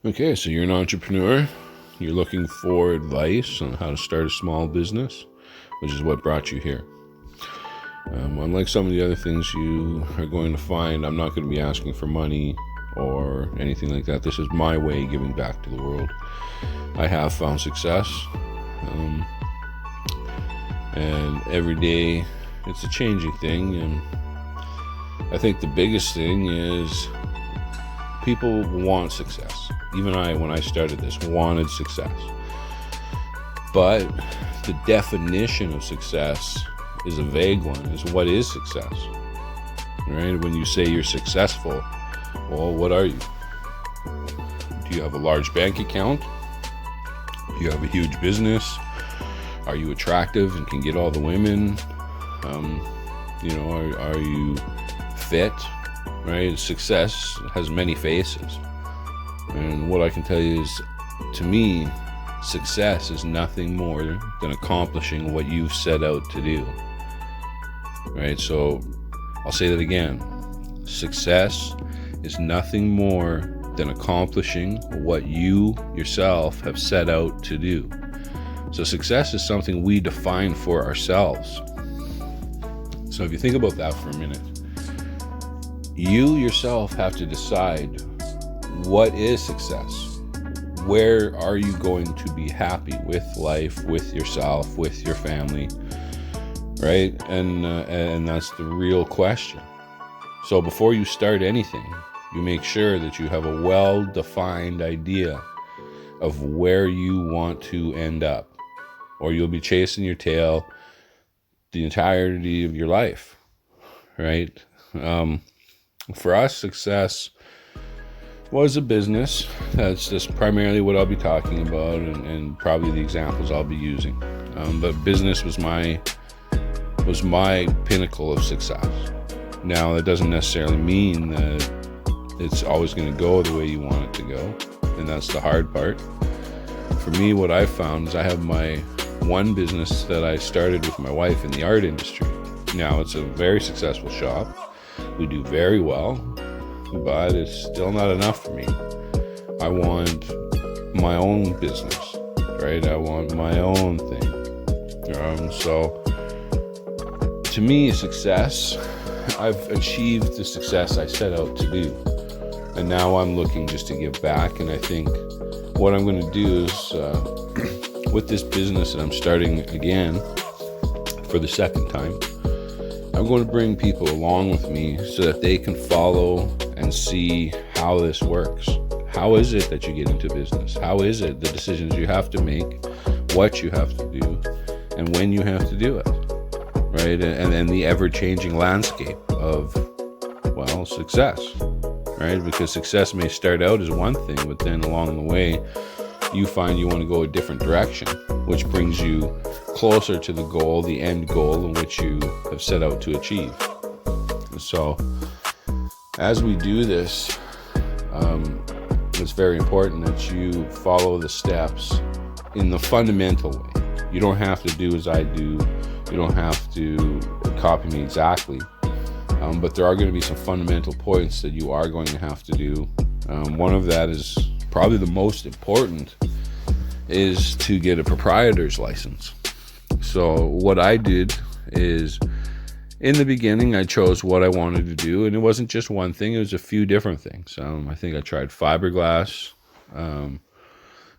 Okay, so you're an entrepreneur. You're looking for advice on how to start a small business, which is what brought you here. Unlike some of the other things you are going to find, I'm not going to be asking for money or anything like that. This is my way of giving back to the world. I have found success, and every day it's a changing thing. And I think the biggest thing is people want success. Even I, when I started this, wanted success. But the definition of success is a vague one, is what is success? Right? When you say you're successful, well, what are you? Do you have a large bank account? Do you have a huge business? Are you attractive and can get all the women? Are you fit? Right? Success has many faces. And what I can tell you is, to me, success is nothing more than accomplishing what you've set out to do. Right? So I'll say that again. Success is nothing more than accomplishing what you yourself have set out to do. So success is something we define for ourselves. So if you think about that for a minute, you yourself have to decide, what is success? Where are you going to be happy with life, with yourself, with your family, right? And that's the real question. So before you start anything, you make sure that you have a well-defined idea of where you want to end up, or you'll be chasing your tail the entirety of your life, right? For us, success was a business. That's just primarily what I'll be talking about, and probably the examples I'll be using. But business was my pinnacle of success. Now, that doesn't necessarily mean that it's always going to go the way you want it to go, and that's the hard part. For me, what I've found is I have my one business that I started with my wife in the art industry. Now, it's a very successful shop. We do very well, but it's still not enough for me. I want my own business, right? I want my own thing. So to me, success, I've achieved the success I set out to do. And now I'm looking just to give back. And I think what I'm going to do is, with this business that I'm starting again for the second time, I'm going to bring people along with me so that they can follow and see how this works. How is it that you get into business? How is it the decisions you have to make, what you have to do, and when you have to do it, right? And the ever-changing landscape of, well, success, right? Because success may start out as one thing, but then along the way, you find you want to go a different direction, which brings you closer to the goal, the end goal in which you have set out to achieve. So as we do this, it's very important that you follow the steps in the fundamental way. You don't have to do as I do. You don't have to copy me exactly. But there are going to be some fundamental points that you are going to have to do. One of that is probably the most important, is to get a proprietor's license. So what I did is, in the beginning, I chose what I wanted to do, and it wasn't just one thing, it was a few different things. I think I tried fiberglass,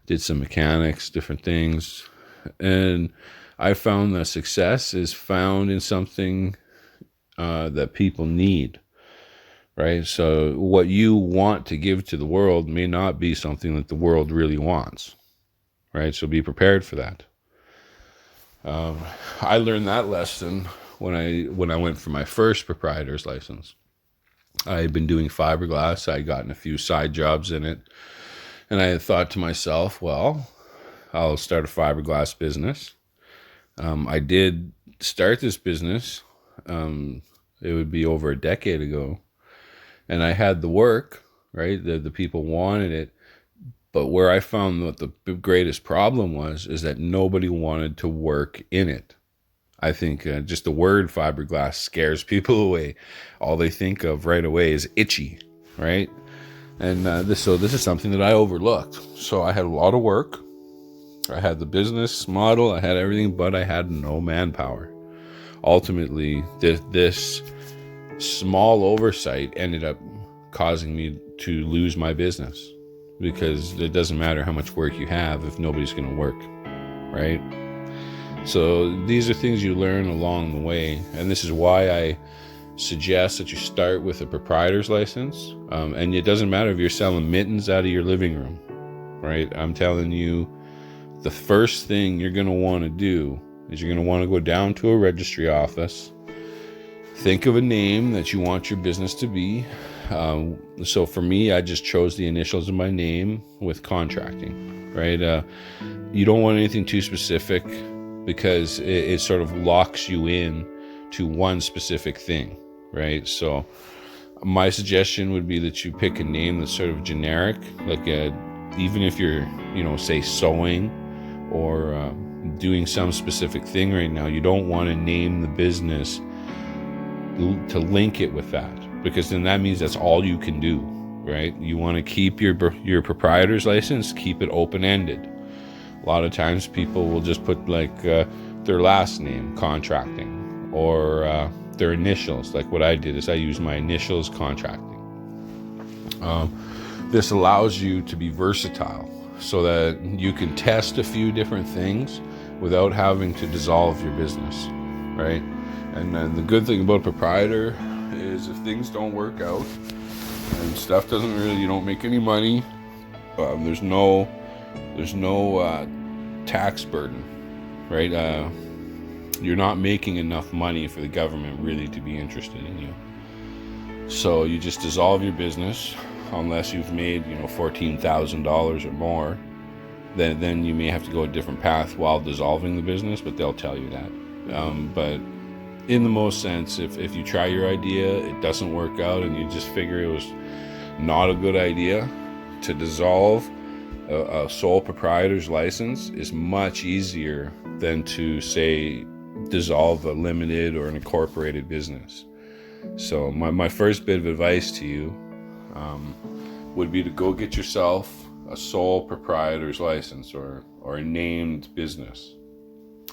did some mechanics, different things, and I found that success is found in something that people need. Right? So what you want to give to the world may not be something that the world really wants. Right? So be prepared for that. I learned that lesson when I went for my first proprietor's license. I had been doing fiberglass. I had gotten a few side jobs in it. And I had thought to myself, well, I'll start a fiberglass business. I did start this business. It would be over a decade ago. And I had the work, right? The people wanted it. But where I found what the greatest problem was is that nobody wanted to work in it. I think just the word fiberglass scares people away. All they think of right away is itchy, right? And this is something that I overlooked. So I had a lot of work. I had the business model, I had everything, but I had no manpower. Ultimately, this small oversight ended up causing me to lose my business, because it doesn't matter how much work you have if nobody's going to work, right? So these are things you learn along the way, and this is why I suggest that you start with a proprietor's license. And it doesn't matter if you're selling mittens out of your living room, right? I'm telling you, the first thing you're going to want to do is you're going to want to go down to a registry office, think of a name that you want your business to be. So for me, I just chose the initials of my name with contracting, right? You don't want anything too specific, because it sort of locks you in to one specific thing, right? So my suggestion would be that you pick a name that's sort of generic, like even if you're, say sewing or doing some specific thing right now, you don't want to name the business to link it with that, because then that means that's all you can do, right? You want to keep your proprietor's license, keep it open-ended. A lot of times people will just put like their last name, contracting, or their initials. Like what I did is I used my initials, contracting. This allows you to be versatile so that you can test a few different things without having to dissolve your business, right? And then the good thing about proprietor is if things don't work out and stuff doesn't really, you don't make any money, there's no tax burden, right? You're not making enough money for the government really to be interested in you. So you just dissolve your business, unless you've made $14,000 or more. Then you may have to go a different path while dissolving the business, but they'll tell you that. But in the most sense, if you try your idea, it doesn't work out, and you just figure it was not a good idea, to dissolve a sole proprietor's license is much easier than to, say, dissolve a limited or an incorporated business. So my first bit of advice to you would be to go get yourself a sole proprietor's license or a named business.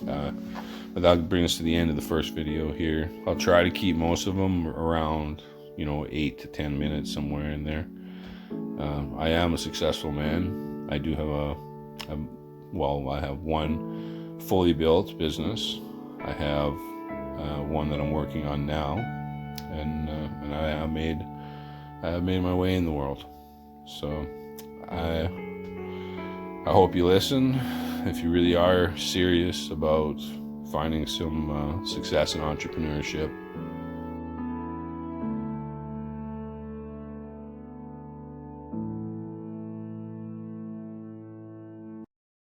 But that brings us to the end of the first video here. I'll try to keep most of them around 8 to 10 minutes, somewhere in there. I am a successful man. I do have I have one fully built business. I have one that I'm working on now, and I have made my way in the world. So I hope you listen. If you really are serious about finding some success in entrepreneurship,